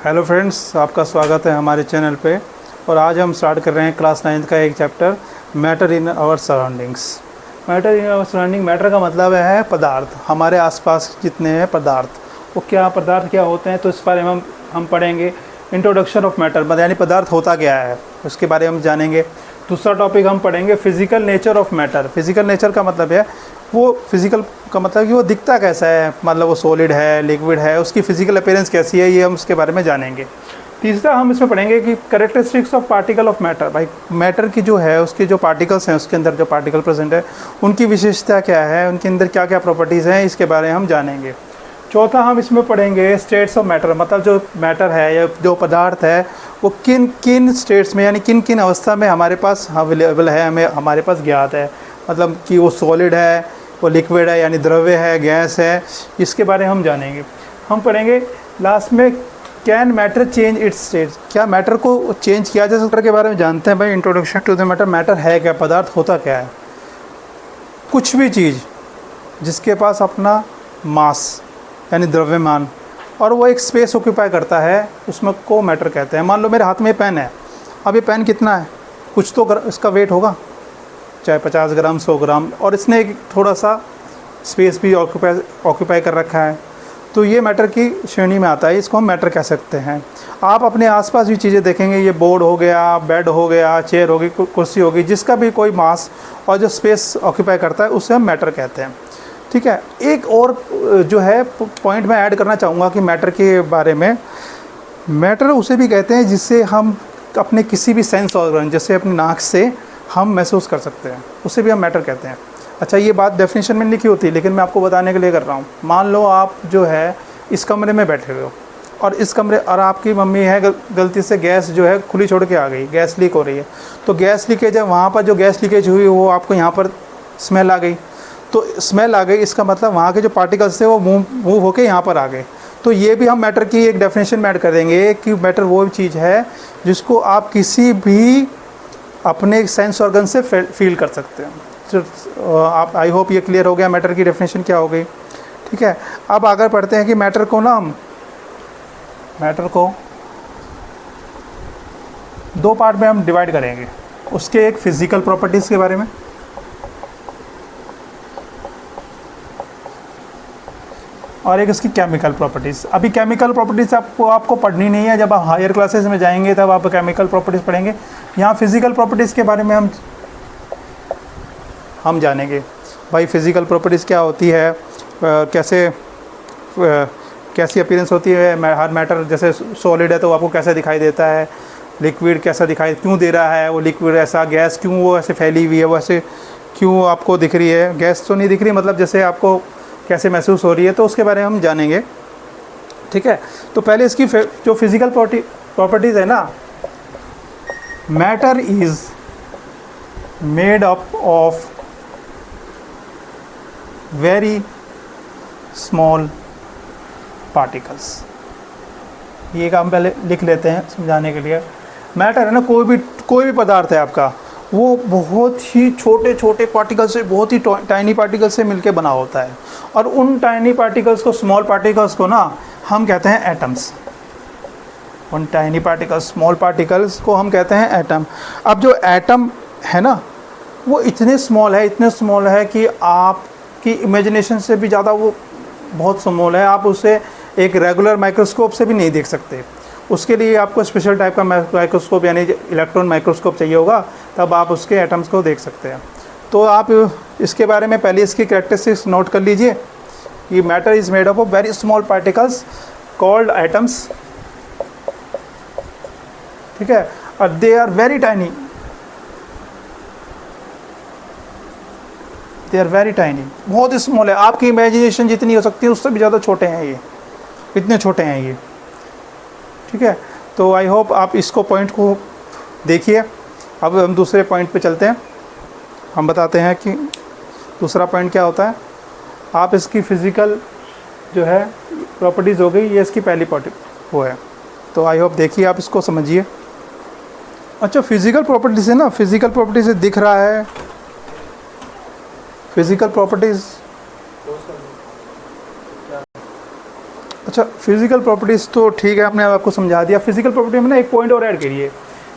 Hello friends, आपका स्वागत है हमारे चैनल पे। और आज हम स्टार्ट कर रहे हैं क्लास 9 का एक chapter, matter in our surroundings. Matter in our surrounding, matter का मतलब है पदार्थ। हमारे आसपास जितने हैं पदार्थ, वो क्या पदार्थ क्या होते हैं, तो इस बारे में हम पढ़ेंगे। इंट्रोडक्शन ऑफ मैटर, यानी पदार्थ होता क्या है, उसके बारे में हम जानेंगे। दूसरा टॉपिक हम पढ़ेंगे physical nature of matter. Physical nature का मतलब है, वो फिज़िकल का मतलब कि वो दिखता कैसा है, मतलब वो सॉलिड है, लिक्विड है, उसकी फ़िज़िकल अपीयरेंस कैसी है, ये हम उसके बारे में जानेंगे। तीसरा हम इसमें पढ़ेंगे कि characteristics of particle of matter. भाई मैटर की जो है, उसके जो पार्टिकल्स हैं, उसके अंदर जो पार्टिकल प्रेजेंट है, उनकी विशेषता क्या है, उनके अंदर क्या क्या प्रॉपर्टीज़ हैं, इसके बारे में हम जानेंगे। चौथा हम इसमें पढ़ेंगे स्टेट्स ऑफ मैटर, मतलब जो मैटर है या जो पदार्थ है, वो किन किन स्टेट्स में, यानी किन किन अवस्था में हमारे पास अवेलेबल है, हमारे पास ज्ञात है। मतलब कि वो सॉलिड है, वो लिक्विड है यानी द्रव्य है, गैस है, इसके बारे में हम जानेंगे। हम पढ़ेंगे लास्ट में can matter change it's states, क्या मैटर को चेंज किया जा सकता है के बारे में जानते हैं। भाई introduction to the matter, matter है क्या, पदार्थ होता क्या है। कुछ भी चीज़ जिसके पास अपना मास यानी द्रव्यमान और वो एक स्पेस ऑक्यूपाई करता है, उसमें को मैटर कहते हैं। मान लो मेरे हाथ में पेन है, अब ये पेन कितना है, कुछ तो इसका वेट होगा, चाहे 50 ग्राम 100 ग्राम, और इसने एक थोड़ा सा स्पेस भी ऑक्यूपाई कर रखा है, तो ये मैटर की श्रेणी में आता है, इसको हम मैटर कह सकते हैं। आप अपने आसपास भी चीज़ें देखेंगे, ये बोर्ड हो गया, बेड हो गया, चेयर होगी, कुर्सी होगी, जिसका भी कोई मास और जो स्पेस ऑक्यूपाई करता है, उसे हम मैटर कहते हैं। ठीक है। एक और जो है पॉइंट मैं ऐड करना चाहूँगा कि मैटर के बारे में, मैटर उसे भी कहते हैं जिससे हम अपने किसी भी सेंस ऑर्गन, जैसे अपनी नाक से हम महसूस कर सकते हैं, उसे भी हम मैटर कहते हैं। अच्छा, ये बात डेफिनेशन में लिखी होती है, लेकिन मैं आपको बताने के लिए कर रहा हूँ। मान लो आप जो है इस कमरे में बैठे हुए हो, और इस कमरे और आपकी मम्मी है गलती से गैस जो है खुली छोड़ के आ गई, गैस लीक हो रही है, तो गैस लीकेज है, वहाँ पर जो गैस लीकेज हुई वो आपको यहाँ पर स्मेल आ गई, तो स्मेल आ गई, इसका मतलब वहाँ के जो पार्टिकल्स थे वो मूव होके यहाँ पर आ गए। तो ये भी हम मैटर की एक डेफिनेशन में ऐड कर देंगे कि मैटर वो चीज़ है जिसको आप किसी भी अपने सेंस ऑर्गन से फील कर सकते हैं। तो आप, आई होप ये क्लियर हो गया मैटर की डेफिनेशन क्या हो गई। ठीक है। अब आगे पढ़ते हैं कि मैटर को ना हम मैटर को दो पार्ट में हम डिवाइड करेंगे। उसके एक फिज़िकल प्रॉपर्टीज़ के बारे में और एक इसकी केमिकल प्रॉपर्टीज़। अभी केमिकल प्रॉपर्टीज़ आपको पढ़नी नहीं है, जब आप हायर क्लासेस में जाएंगे तब आप केमिकल प्रॉपर्टीज़ पढ़ेंगे। यहाँ फिज़िकल प्रॉपर्टीज़ के बारे में हम जानेंगे। भाई फिज़िकल प्रॉपर्टीज़ क्या होती है, कैसी अपीयरेंस होती है हर मैटर। जैसे सॉलिड है तो आपको कैसा दिखाई देता है, लिक्विड कैसा दिखाई क्यों दे रहा है, वो लिक्विड ऐसा, गैस क्यों वो ऐसे फैली हुई है, वो ऐसे क्यों आपको दिख रही है, गैस तो नहीं दिख रही, मतलब जैसे आपको कैसे महसूस हो रही है, तो उसके बारे में हम जानेंगे। ठीक है। तो पहले इसकी जो फिज़िकल प्रॉपर्टीज़ है ना, matter is made up of very small particles. ये काम पहले लिख लेते हैं समझाने के लिए। मैटर है ना, कोई भी पदार्थ है आपका, वो बहुत ही छोटे छोटे पार्टिकल से, बहुत ही टाइनी पार्टिकल से मिलके बना होता है, और उन टाइनी पार्टिकल्स को, स्मॉल पार्टिकल्स को ना हम कहते हैं एटम्स। उन टाइनी पार्टिकल्स, स्मॉल पार्टिकल्स को हम कहते हैं एटम। अब जो एटम है ना, वो इतने स्मॉल है कि आपकी इमेजिनेशन से भी ज़्यादा वो बहुत स्मॉल है। आप उसे एक रेगुलर माइक्रोस्कोप से भी नहीं देख सकते। उसके लिए आपको स्पेशल टाइप का माइक्रोस्कोप यानी इलेक्ट्रॉन माइक्रोस्कोप चाहिए होगा, तब आप उसके एटम्स को देख सकते हैं। तो आप इसके बारे में पहले इसकी कैरेक्टरिस्टिक्स नोट कर लीजिए कि matter is made up of very small particles called atoms. ठीक है। और दे आर वेरी टाइनी, बहुत स्मॉल है। आपकी इमेजिनेशन जितनी हो सकती है उससे भी ज़्यादा छोटे हैं ये, इतने छोटे हैं ये। ठीक है। तो आई होप आप इसको पॉइंट को देखिए। अब हम दूसरे पॉइंट पे चलते हैं। हम बताते हैं कि दूसरा पॉइंट क्या होता है। आप इसकी फ़िज़िकल जो है प्रॉपर्टीज़ हो गई, ये इसकी पहली वो है। तो आई होप देखिए, आप इसको समझिए। अच्छा, फिज़िकल प्रॉपर्टीज़ है ना, फिज़िकल प्रॉपर्टीज़ दिख रहा है, फिज़िकल प्रॉपर्टीज़ अच्छा, फिजिकल प्रॉपर्टीज़ तो ठीक है, आपने आपको समझा दिया। फिजिकल प्रॉपर्टी में ना एक पॉइंट और ऐड करिए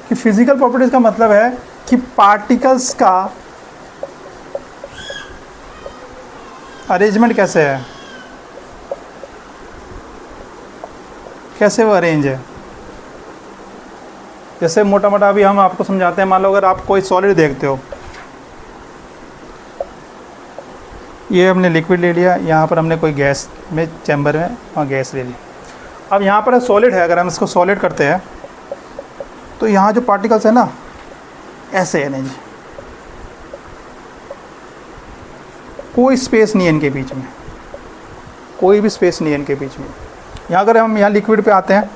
कि फिजिकल प्रॉपर्टीज़ का मतलब है कि पार्टिकल्स का अरेंजमेंट कैसे है, कैसे वो अरेंज है। जैसे मोटा मोटा अभी हम आपको समझाते हैं, मान लो अगर आप कोई सॉलिड देखते हो, ये हमने लिक्विड ले लिया, यहाँ पर हमने कोई गैस में चैम्बर में और गैस ले ली। अब यहाँ पर सॉलिड है, अगर हम इसको सॉलिड करते हैं तो यहाँ जो पार्टिकल्स है ना, ऐसे है नहीं जी, कोई स्पेस नहीं है इनके बीच में, कोई भी स्पेस नहीं है इनके बीच में। यहाँ अगर हम यहाँ लिक्विड पे आते हैं,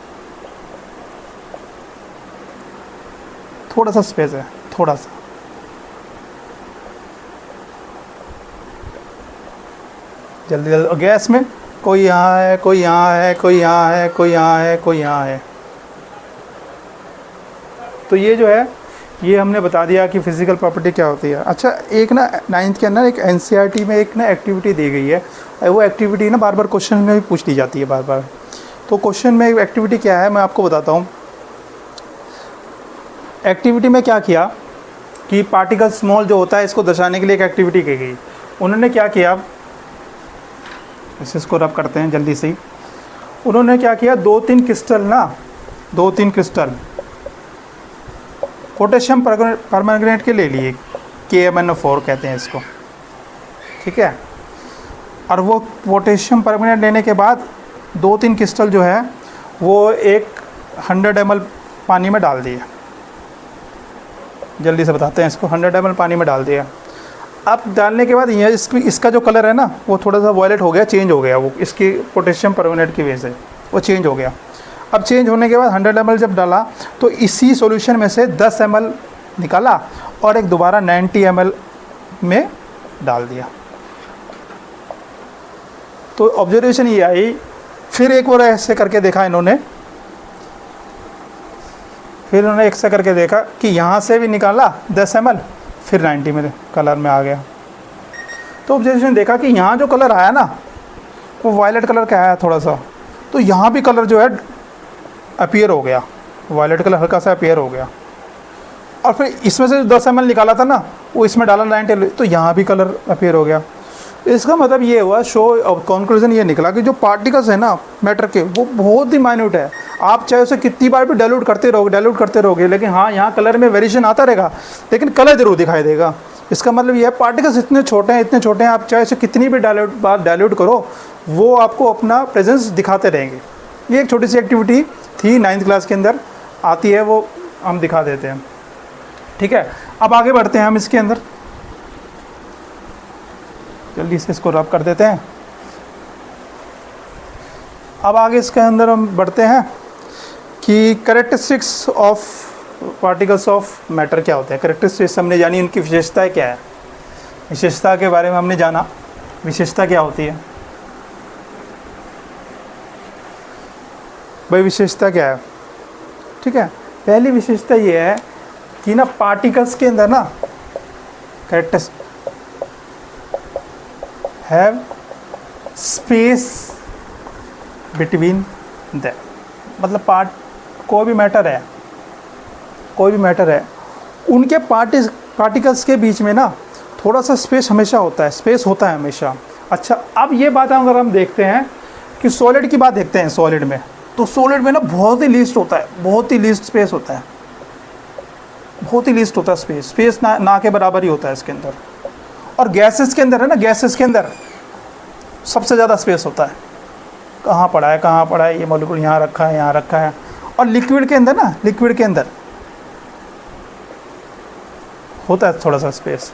थोड़ा सा स्पेस है, थोड़ा सा, जल्दी जल्दी। और गैस में कोई यहाँ है, कोई यहाँ है, कोई यहाँ है, कोई यहाँ है, कोई यहाँ है। तो ये जो है, ये हमने बता दिया कि फिज़िकल प्रॉपर्टी क्या होती है। अच्छा, एक ना 9th के अंदर एक NCERT में एक ना एक्टिविटी दी गई है, वो एक्टिविटी ना बार बार क्वेश्चन में भी पूछ ली जाती है बार बार। तो क्वेश्चन में एक्टिविटी क्या है, मैं आपको बताता हूँ। एक्टिविटी में क्या किया कि पार्टिकल स्मॉल जो होता है, इसको दर्शाने के लिए एक एक्टिविटी की गई। उन्होंने क्या किया, इसको रब करते हैं जल्दी से ही। उन्होंने क्या किया, 2-3 क्रिस्टल ना, 2-3 क्रिस्टल पोटेशियम परमैंगनेट के ले लिए, KMnO4 कहते हैं इसको, ठीक है। और वो पोटेशियम परमैंगनेट लेने के बाद 2-3 क्रिस्टल जो है वो एक 100 ml पानी में डाल दिए। जल्दी से बताते हैं इसको, 100 ml पानी में डाल दिया। अब डालने के बाद ये इसका जो कलर है ना, वो थोड़ा सा वॉयलेट हो गया, चेंज हो गया, वो इसकी पोटेशियम परमैंगनेट की वजह से वो चेंज हो गया। अब चेंज होने के बाद 100 ml जब डाला तो इसी सॉल्यूशन में से 10 ml निकाला और एक दोबारा 90 ml में डाल दिया। तो ऑब्जर्वेशन ये आई, फिर एक और ऐसे करके देखा इन्होंने, फिर उन्होंने एक से करके देखा कि यहाँ से भी निकाला 10 ml, फिर 90 में कलर में आ गया। तो ऑब्जर्वेशन देखा कि यहाँ जो कलर आया ना, वो वायलेट कलर का आया थोड़ा सा, तो यहाँ भी कलर जो है अपीयर हो गया, वायलेट कलर हल्का सा अपीयर हो गया। और फिर इसमें से 10 ml निकाला था ना, वो इसमें डाला 90, तो यहाँ भी कलर अपीयर हो गया। इसका मतलब ये हुआ, कंक्लूजन ये निकला कि जो पार्टिकल्स है ना मैटर के, वो बहुत ही माइन्यूट है। आप चाहे उसे कितनी बार भी डाइल्यूट करते रहोगे, लेकिन हाँ, यहाँ कलर में वेरिएशन आता रहेगा, लेकिन कलर ज़रूर दिखाई देगा। इसका मतलब ये है, पार्टिकल्स इतने छोटे हैं, आप चाहे उसे कितनी भी डाइल्यूट करो, वो आपको अपना प्रेजेंस दिखाते रहेंगे। ये एक छोटी सी एक्टिविटी थी 9th क्लास के अंदर आती है, वो हम दिखा देते हैं, ठीक है। अब आगे बढ़ते हैं हम इसके अंदर, जल्दी से इसको रब कर देते हैं। अब आगे इसके अंदर हम बढ़ते हैं कि characteristics of particles of matter क्या होते हैं। कैरेक्टरिस्टिक्स हमने जानी, उनकी विशेषताएं क्या है, विशेषता के बारे में हमने जाना, विशेषता क्या होती है भाई, विशेषता क्या है, ठीक है। पहली विशेषता ये है कि ना पार्टिकल्स के अंदर ना characters have space between the, मतलब कोई भी मैटर है, उनके पार्टिकल्स के बीच में ना थोड़ा सा स्पेस हमेशा होता है, हमेशा। अच्छा, अब ये बात अगर हम देखते हैं कि सॉलिड की बात देखते हैं, सॉलिड में तो सॉलिड में ना बहुत ही लीस्ट स्पेस होता है, स्पेस ना के बराबर ही होता है इसके अंदर। और गैसेस के अंदर है ना, गैसेस के अंदर सबसे ज़्यादा स्पेस होता है, कहाँ पड़ा है ये मॉलिक्यूल, यहाँ रखा है। और लिक्विड के अंदर होता है थोड़ा सा स्पेस।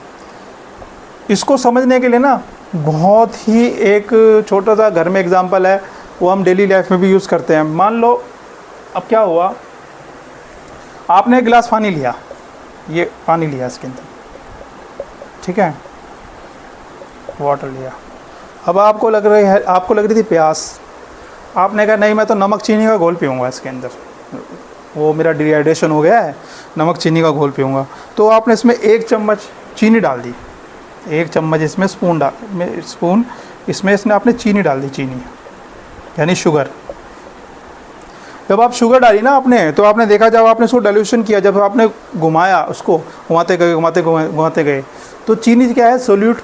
इसको समझने के लिए ना बहुत ही एक छोटा सा घर में एग्जांपल है, वो हम डेली लाइफ में भी यूज़ करते हैं। मान लो अब क्या हुआ, आपने एक गिलास पानी लिया, ये पानी लिया इसके अंदर, ठीक है, वाटर लिया। अब आपको लग रही थी प्यास, आपने कहा नहीं, मैं तो नमक चीनी का घोल पीऊँगा इसके अंदर, वो मेरा डिहाइड्रेशन हो गया है, नमक चीनी का घोल पीऊँगा। तो आपने इसमें 1 चम्मच चीनी डाल दी, 1 चम्मच इसमें स्पून इसमें इसने आपने चीनी डाल दी, चीनी यानी शुगर। जब आप शुगर डाली ना आपने, तो आपने देखा जब आपने उसको डाइल्यूशन किया, जब आपने घुमाया उसको, घुमाते गए घुमाते गए, तो चीनी क्या है सोल्यूट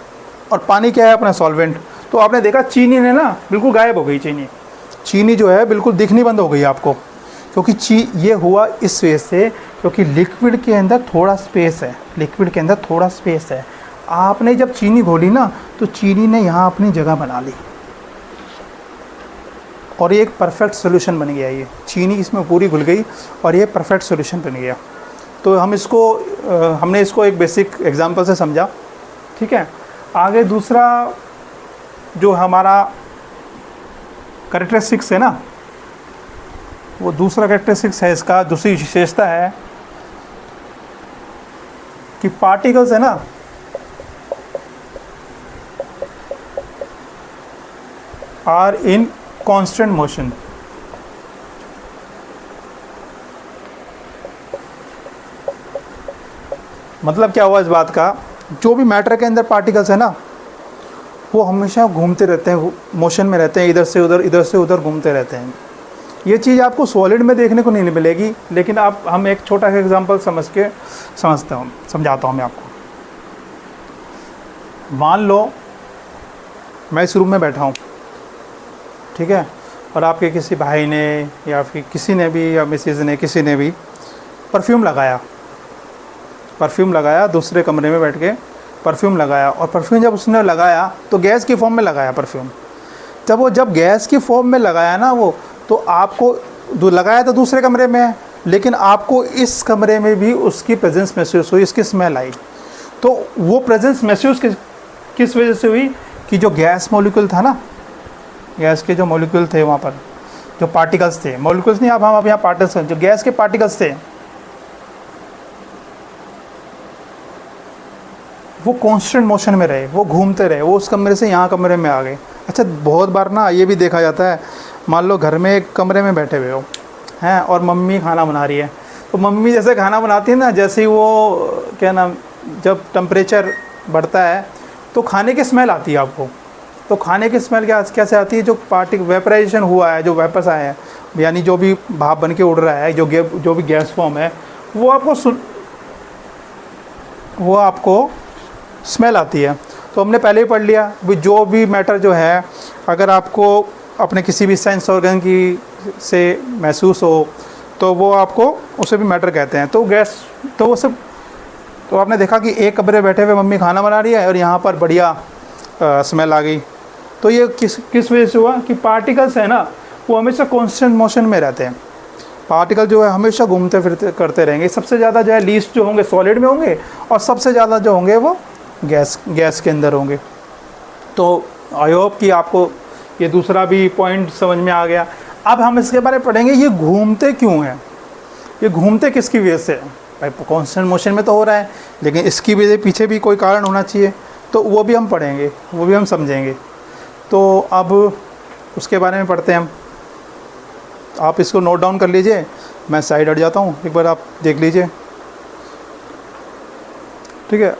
और पानी क्या है अपना सॉल्वेंट। तो आपने देखा चीनी ने ना बिल्कुल गायब हो गई, चीनी जो है बिल्कुल दिखनी बंद हो गई आपको, क्योंकि ये हुआ इस वजह से क्योंकि लिक्विड के अंदर थोड़ा स्पेस है, लिक्विड के अंदर थोड़ा स्पेस है। आपने जब चीनी घोली ना तो चीनी ने यहाँ अपनी जगह बना ली और ये एक परफेक्ट सोल्यूशन बन गया। ये चीनी इसमें पूरी घुल गई और ये परफेक्ट सोल्यूशन बन गया। तो हमने इसको एक बेसिक एग्जांपल से समझा, ठीक है। आगे दूसरा जो हमारा कैरेक्टरिस्टिक्स है ना, वो दूसरा कैरेक्टरिस्टिक्स है इसका, दूसरी विशेषता है कि पार्टिकल्स है ना आर इन कांस्टेंट मोशन। मतलब क्या हुआ इस बात का, जो भी मैटर के अंदर पार्टिकल्स है ना वो हमेशा घूमते रहते हैं, मोशन में रहते हैं, इधर से उधर घूमते रहते हैं। ये चीज़ आपको सॉलिड में देखने को नहीं मिलेगी, लेकिन हम एक छोटा सा एग्जांपल समझाता हूँ मैं आपको। मान लो मैं इस रूम में बैठा हूँ, ठीक है, और आपके किसी भाई ने या फिर किसी ने भी, या मिसेज ने, किसी ने भी परफ्यूम लगाया, दूसरे कमरे में बैठ के परफ्यूम लगाया, और परफ्यूम जब उसने लगाया तो गैस की फॉर्म में लगाया परफ्यूम। जब गैस की फॉर्म में लगाया ना वो, तो आपको लगाया तो दूसरे कमरे में है, लेकिन आपको इस कमरे में भी उसकी प्रेजेंस महसूस हुई, इसकी स्मेल आई। तो वो प्रेजेंस महसूस किस वजह से हुई कि जो गैस मॉलिक्यूल था ना, गैस के जो मॉलिक्यूल थे वहाँ पर, जो पार्टिकल्स थे, मॉलिक्यूल्स नहीं, अब यहाँ पार्टिकल्स, जो गैस के पार्टिकल्स थे वो कांस्टेंट मोशन में रहे, वो घूमते रहे, वो उस कमरे से यहाँ कमरे में आ गए। अच्छा, बहुत बार ना ये भी देखा जाता है, मान लो घर में एक कमरे में बैठे हुए हो हैं और मम्मी खाना बना रही है, तो मम्मी जैसे खाना बनाती है ना, जैसे ही वो क्या नाम, जब टेम्परेचर बढ़ता है तो खाने की स्मेल आती है आपको। तो खाने की स्मेल कैसे आती है, जो वेपराइजेशन हुआ है, जो वेपर्स आए हैं, यानी जो भी भाप बन के उड़ रहा है, जो भी गैस फॉर्म है, वो आपको स्मेल आती है। तो हमने पहले ही पढ़ लिया भी, जो भी मैटर जो है, अगर आपको अपने किसी भी सेंस ऑर्गन की से महसूस हो तो वो आपको उसे भी मैटर कहते हैं। तो गैस, तो वो सब, तो आपने देखा कि एक कमरे बैठे हुए मम्मी खाना बना रही है और यहाँ पर बढ़िया स्मेल आ गई। तो ये किस वजह से हुआ कि पार्टिकल्स है ना वो हमेशा कांस्टेंट मोशन में रहते हैं। पार्टिकल जो है हमेशा घूमते फिरते करते रहेंगे। सबसे ज़्यादा जो है लीस्ट जो होंगे सॉलिड में होंगे, और सबसे ज़्यादा जो होंगे वो गैस के अंदर होंगे। तो आई होप कि आपको ये दूसरा भी पॉइंट समझ में आ गया। अब हम इसके बारे में पढ़ेंगे, ये घूमते क्यों हैं, ये घूमते किसकी वजह से है। भाई कांस्टेंट मोशन में तो हो रहा है, लेकिन इसकी वजह पीछे भी कोई कारण होना चाहिए, तो वो भी हम पढ़ेंगे, वो भी हम समझेंगे। तो अब उसके बारे में पढ़ते हैं हम। आप इसको नोट डाउन कर लीजिए, मैं साइड हट जाता हूँ, एक बार आप देख लीजिए, ठीक है।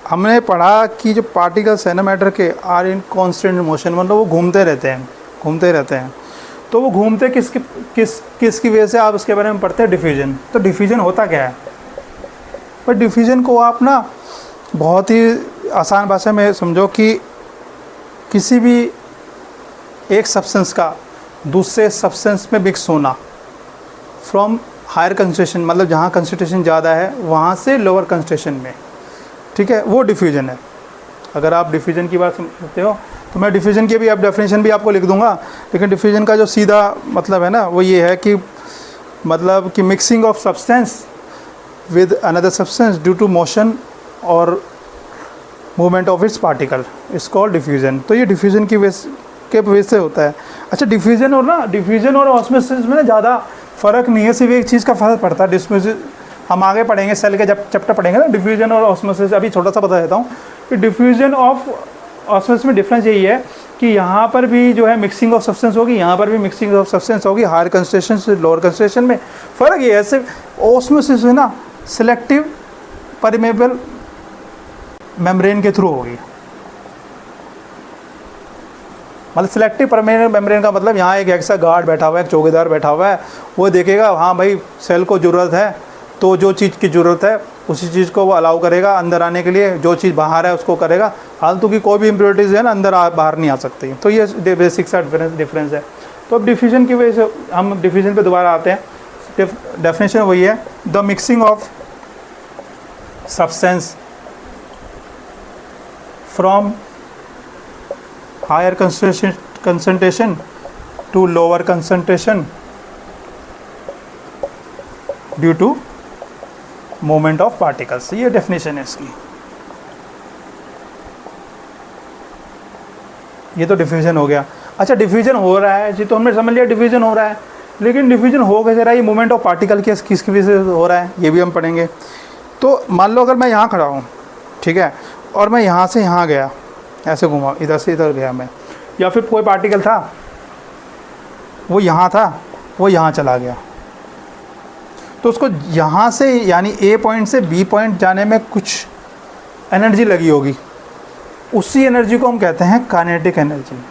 हमने पढ़ा कि जो पार्टिकल्स है ना मैटर के आर इन कांस्टेंट मोशन, मतलब वो घूमते रहते हैं। तो वो घूमते किसकी वजह से, आप उसके बारे में पढ़ते हैं डिफ्यूजन। तो डिफ्यूजन होता क्या है, पर डिफ्यूजन को आप ना बहुत ही आसान भाषा में समझो कि किसी भी एक सब्सटेंस का दूसरे सब्सटेंस में मिक्स होना, फ्रॉम हायर कंसंट्रेशन, मतलब जहाँ कंसंट्रेशन ज़्यादा है वहाँ से लोअर कंसंट्रेशन में, ठीक है, वो डिफ्यूजन है। अगर आप डिफ्यूजन की बात समझते हो तो मैं डिफ्यूजन की भी अब डेफिनेशन भी आपको लिख दूंगा, लेकिन डिफ्यूजन का जो सीधा मतलब है ना वो ये है कि मतलब कि mixing of substance with another substance due to motion और movement of its particle is called diffusion. तो ये डिफ्यूजन की वजह से होता है। अच्छा, डिफ्यूजन और ऑस्मोसिस में ना ज़्यादा फ़र्क नहीं है, सिर्फ एक चीज़ का फ़र्क पड़ता है। डिफ्यूजन हम आगे पढ़ेंगे, सेल के जब चैप्टर पढ़ेंगे ना डिफ्यूजन और ऑस्मोसिस। अभी छोटा सा बता देता हूँ कि डिफ्यूजन ऑफ ऑस्मोसिस में डिफरेंस यही है कि यहाँ पर भी जो है मिक्सिंग ऑफ सब्सटेंस होगी, यहाँ पर भी मिक्सिंग ऑफ सब्सटेंस होगी, हायर कंसंट्रेशन से लोअर कंसंट्रेशन में। फ़र्क ये है सिर्फ ऑस्मोसिस है ना सिलेक्टिव परमेबल मेम्ब्रेन के थ्रू होगी, मतलब सिलेक्टिव परमानेंट मेम्ब्रेन का मतलब यहाँ एक ऐसा गार्ड बैठा हुआ है, एक चौकीदार बैठा हुआ है, वो देखेगा हाँ भाई सेल को ज़रूरत है तो जो चीज़ की ज़रूरत है उसी चीज़ को वो अलाउ करेगा अंदर आने के लिए, जो चीज़ बाहर है उसको करेगा। फालतू की कोई भी इम्प्योरिटीज़ है ना अंदर बाहर नहीं आ सकती। तो ये बेसिक सा डिफरेंस है। तो अब डिफ्यूजन की वजह से हम डिफ्यूजन पे दोबारा आते हैं। डेफिनेशन वही है, the mixing of substance from higher concentration to lower concentration due to movement of particles. ये डेफिनेशन है इसकी। ये तो डिफ्यूजन हो गया। अच्छा, डिफ्यूजन हो रहा है जी, तो हमने समझ लिया डिफ्यूजन हो रहा है, लेकिन डिफ्यूजन हो कैसे रहा है, ये मूवमेंट ऑफ पार्टिकल किसकी वजह से हो रहा है ये भी हम पढ़ेंगे। तो मान लो अगर मैं यहाँ खड़ा हूँ, ठीक है, और मैं यहाँ से यहाँ गया, ऐसे घूमा, इधर से इधर गया मैं, या फिर कोई पार्टिकल था वो यहाँ था, वो यहाँ चला गया, तो उसको यहाँ से यानी ए पॉइंट से बी पॉइंट जाने में कुछ एनर्जी लगी होगी, उसी एनर्जी को हम कहते हैं काइनेटिक एनर्जी।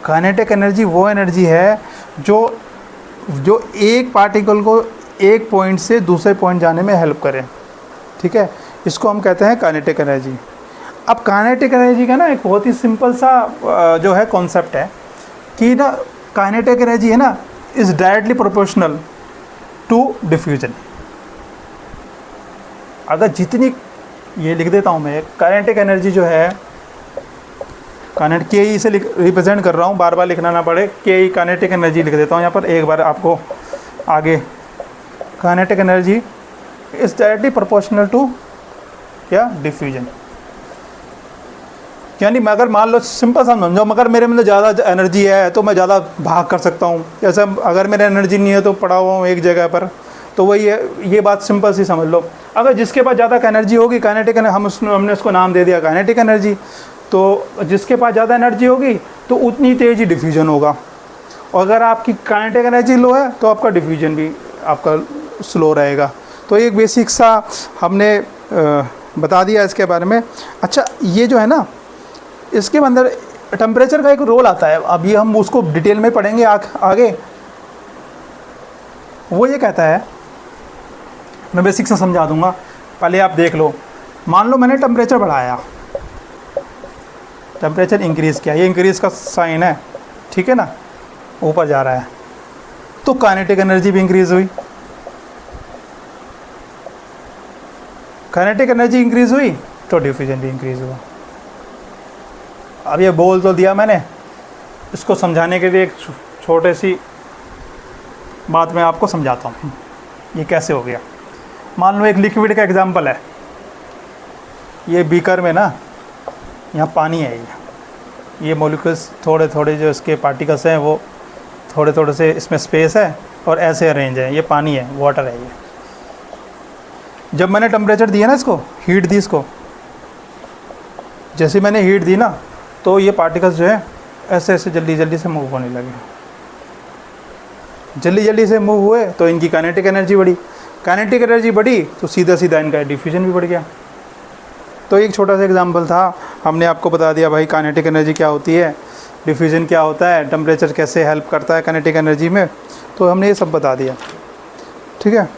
काइनेटिक एनर्जी वो एनर्जी है जो एक पार्टिकल को एक पॉइंट से दूसरे पॉइंट जाने में हेल्प करे, ठीक है, इसको हम कहते हैं काइनेटिक एनर्जी। अब काइनेटिक एनर्जी का ना एक बहुत ही सिंपल सा जो है कॉन्सेप्ट है कि ना काइनेटिक एनर्जी है ना is directly proportional to diffusion. अगर जितनी, ये लिख देता हूँ मैं, काइनेटिक एनर्जी जो है, काइनेट के ई से रिप्रेजेंट कर रहा हूँ, बार बार लिखना ना पड़े, के ई काइनेटिक एनर्जी लिख देता हूँ यहाँ पर एक बार आपको आगे। Kinetic energy is directly proportional to क्या, डिफ्यूजन। यानी मैं अगर मान लो सिंपल सा समझो, मगर मेरे में ज़्यादा एनर्जी है तो मैं ज़्यादा भाग कर सकता हूँ, जैसे अगर मेरे एनर्जी नहीं है तो पड़ा हुआ हूँ एक जगह पर, तो वही है, ये बात सिंपल सी समझ लो। अगर जिसके पास ज़्यादा एनर्जी होगी, काइनेटिक, हमने उसको नाम दे दिया काइनेटिक एनर्जी, तो जिसके पास ज़्यादा एनर्जी होगी तो उतनी तेज़ ही डिफ्यूजन होगा, और अगर आपकी काइनेटिक एनर्जी लो है तो आपका डिफ्यूजन भी आपका स्लो रहेगा। तो एक बेसिक सा हमने बता दिया इसके बारे में। अच्छा, ये जो है ना, इसके अंदर टेम्परेचर का एक रोल आता है, अब ये हम उसको डिटेल में पढ़ेंगे आगे। वो ये कहता है, मैं बेसिक से समझा दूंगा, पहले आप देख लो। मान लो मैंने टेम्परेचर बढ़ाया, टेम्परेचर इंक्रीज़ किया, ये इंक्रीज़ का साइन है, ठीक है ना, ऊपर जा रहा है, तो काइनेटिक एनर्जी भी इंक्रीज़ हुई। काइनेटिक एनर्जी इंक्रीज़ हुई तो डिफ्यूजन भी इंक्रीज़ हुआ। अब ये बोल तो दिया मैंने, इसको समझाने के लिए एक छोटे सी बात मैं आपको समझाता हूँ, ये कैसे हो गया। मान लो एक लिक्विड का एग्जांपल है, ये बीकर में ना, यहाँ पानी है, ये मॉलिक्यूल्स थोड़े थोड़े जो इसके पार्टिकल्स हैं वो थोड़े थोड़े से इसमें स्पेस है और ऐसे अरेंज है, ये पानी है, वाटर है ये। जब मैंने टेम्परेचर दिया ना, इसको हीट दी, इसको जैसे मैंने हीट दी ना, तो ये पार्टिकल्स जो है ऐसे ऐसे जल्दी जल्दी से मूव होने लगे, जल्दी जल्दी से मूव हुए तो इनकी काइनेटिक एनर्जी बढ़ी, काइनेटिक एनर्जी बढ़ी तो सीधा सीधा इनका डिफ्यूजन भी बढ़ गया। तो एक छोटा सा एग्जांपल था, हमने आपको बता दिया भाई काइनेटिक एनर्जी क्या होती है, डिफ्यूजन क्या होता है, टेम्परेचर कैसे हेल्प करता है काइनेटिक एनर्जी में, तो हमने ये सब बता दिया, ठीक है।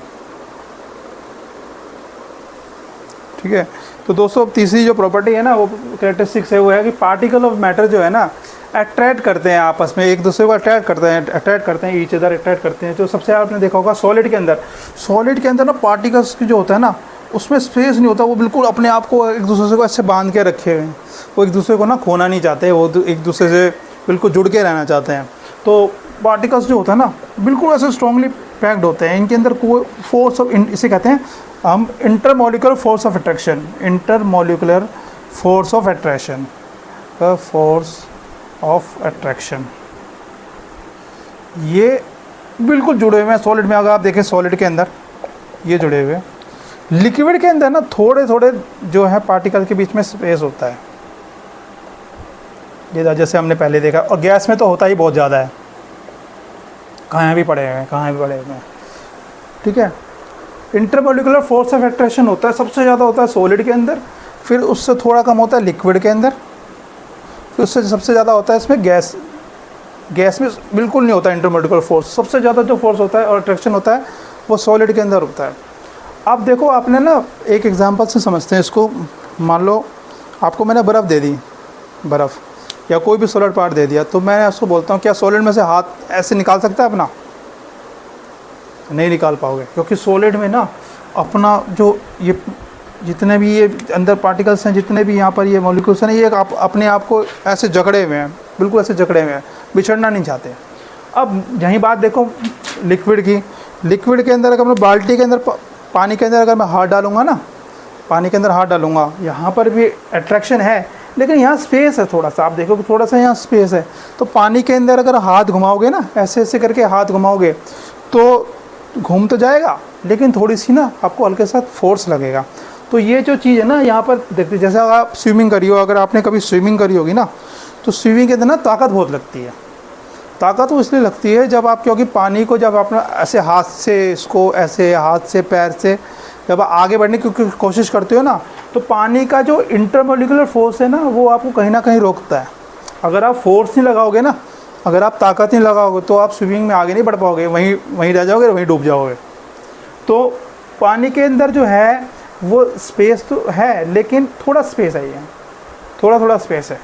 ठीक है, तो दोस्तों तीसरी जो प्रॉपर्टी है ना, वो कैरेक्टरिस्टिक्स है, वो है कि पार्टिकल ऑफ मैटर जो है ना अट्रैक्ट करते हैं आपस में, एक दूसरे को अट्रैक्ट करते हैं ईच अदर अट्रैक्ट करते हैं। जो सबसे आपने देखा होगा सॉलिड के अंदर ना पार्टिकल्स की जो होता है ना, उसमें स्पेस नहीं होता, वो बिल्कुल अपने आप को एक दूसरे को अच्छे बांध के रखे हुए हैं, वो एक दूसरे को ना खोना नहीं चाहते, वो एक दूसरे से बिल्कुल जुड़ के रहना चाहते हैं। तो पार्टिकल्स जो होता है ना बिल्कुल ऐसे स्ट्रांगली पैक्ड होते हैं, इनके अंदर कोई फोर्स ऑफ, इसे कहते हैं हम intermolecular force of attraction, intermolecular force of attraction, force of attraction, ये बिल्कुल जुड़े हुए हैं सॉलिड में। अगर आप देखें सॉलिड के अंदर ये जुड़े हुए, लिक्विड के अंदर ना थोड़े थोड़े जो है पार्टिकल के बीच में स्पेस होता है, ये जैसे हमने पहले देखा, और गैस में तो होता ही बहुत ज़्यादा है, कहाँ भी पड़े हुए हैं, ठीक है। इंटरमॉलिक्यूलर फोर्स ऑफ अट्रैक्शन होता है सबसे ज़्यादा होता है सॉलिड के अंदर, फिर उससे थोड़ा कम होता है लिक्विड के अंदर, फिर उससे सबसे ज़्यादा होता है इसमें गैस में बिल्कुल नहीं होता इंटरमोलिकुलर फोर्स। सबसे ज़्यादा जो फोर्स होता है और अट्रैक्शन होता है वो सॉलिड के अंदर होता है। अब देखो आपने ना एक एग्जांपल से समझते हैं इसको। मान लो आपको मैंने बर्फ़ दे दी, बर्फ़ या कोई भी सॉलिड पार्ट दे दिया, तो मैं उसको बोलता हूँ क्या सॉलिड में से हाथ ऐसे निकाल सकता है अपना? नहीं निकाल पाओगे, क्योंकि सॉलिड में ना अपना जो ये जितने भी ये अंदर पार्टिकल्स हैं, जितने भी यहाँ पर ये मॉलिक्यूल्स हैं, ये अपने आप को ऐसे जकड़े हुए हैं, बिल्कुल ऐसे जकड़े हुए हैं, बिछड़ना नहीं चाहते। अब यही बात देखो लिक्विड की। लिक्विड के अंदर अगर मैं बाल्टी के अंदर पानी के अंदर अगर मैं हाथ डालूँगा ना, पानी के अंदर हाथ डालूँगा, यहाँ पर भी अट्रैक्शन है, लेकिन यहाँ स्पेस है थोड़ा सा। आप देखो कि थोड़ा सा यहाँ स्पेस है। तो पानी के अंदर अगर हाथ घुमाओगे ना, ऐसे ऐसे करके हाथ घुमाओगे तो घूम तो जाएगा, लेकिन थोड़ी सी ना आपको हल्के साथ फोर्स लगेगा। तो ये जो चीज़ है ना यहाँ पर देखते, जैसे आप स्विमिंग करी हो, अगर आपने कभी स्विमिंग करी होगी ना, तो स्विमिंग के अंदर ना ताकत बहुत लगती है। ताकत वो इसलिए लगती है जब आप, क्योंकि पानी को जब आप ऐसे हाथ से इसको ऐसे हाथ से पैर से जब आप आगे बढ़ने की कोशिश करते हो ना, तो पानी का जो इंटरमोलिकुलर फोर्स है ना वो आपको कहीं ना कहीं रोकता है। अगर आप फोर्स नहीं लगाओगे ना, अगर आप ताकत नहीं लगाओगे तो आप स्विमिंग में आगे नहीं बढ़ पाओगे, वहीं रह जाओगे, वहीं डूब जाओगे। तो पानी के अंदर जो है वो स्पेस तो है, लेकिन थोड़ा स्पेस है, ये थोड़ा स्पेस है।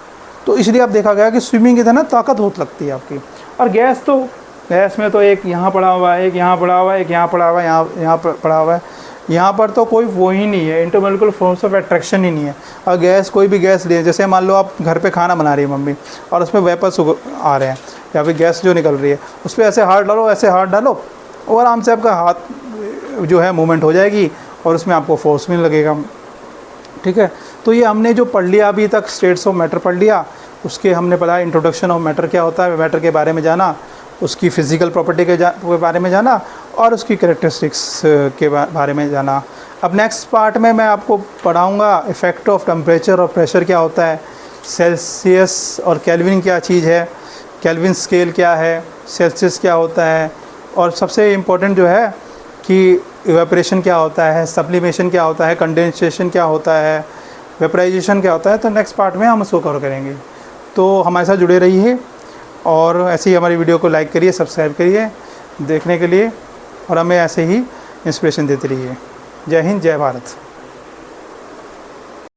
तो इसलिए आप देखा गया कि स्विमिंग की तरह ना ताकत बहुत लगती है आपकी। और गैस में तो एक यहाँ पड़ा हुआ है, एक यहाँ पड़ा हुआ है, एक यहाँ पड़ा हुआ है, यहाँ पर पड़ा हुआ है। यहाँ पर तो कोई वो ही नहीं है, इंटरमोलिकुलर फोर्स ऑफ अट्रैक्शन ही नहीं है। और गैस, कोई भी गैस ले, जैसे मान लो आप घर पे खाना बना रही है मम्मी और उसमें वेपर्स आ रहे हैं या फिर गैस जो निकल रही है, उस पर ऐसे हाथ डालो, ऐसे हाथ डालो और आराम से आपका हाथ जो है मूवमेंट हो जाएगी और उसमें आपको फोर्स भी लगेगा। ठीक है, तो ये हमने जो पढ़ लिया अभी तक, स्टेट्स ऑफ मैटर पढ़ लिया, उसके हमने पढ़ा इंट्रोडक्शन ऑफ मैटर क्या होता है, मैटर के बारे में जाना, उसकी फ़िज़िकल प्रॉपर्टी के बारे में जाना और उसकी कैरेक्टरिस्टिक्स के बारे में जाना। अब नेक्स्ट पार्ट में मैं आपको पढ़ाऊँगा इफ़ेक्ट ऑफ टेम्परेचर और प्रेशर क्या होता है, सेल्सियस और केल्विन क्या चीज़ है, केल्विन स्केल क्या है, सेल्सियस क्या होता है, और सबसे इम्पोर्टेंट जो है कि इवेपोरेशन क्या होता है, सब्लिमेशन क्या होता है, कंडेंसेशन क्या होता है, वेपराइजेशन क्या होता है। तो नेक्स्ट पार्ट में हम उसको कवर करेंगे। तो हमारे साथ जुड़े रहिए और ऐसे ही हमारी वीडियो को लाइक करिए, सब्सक्राइब करिए देखने के लिए, और हमें ऐसे ही इंस्पिरेशन देते रहिए। जय हिंद, जय भारत।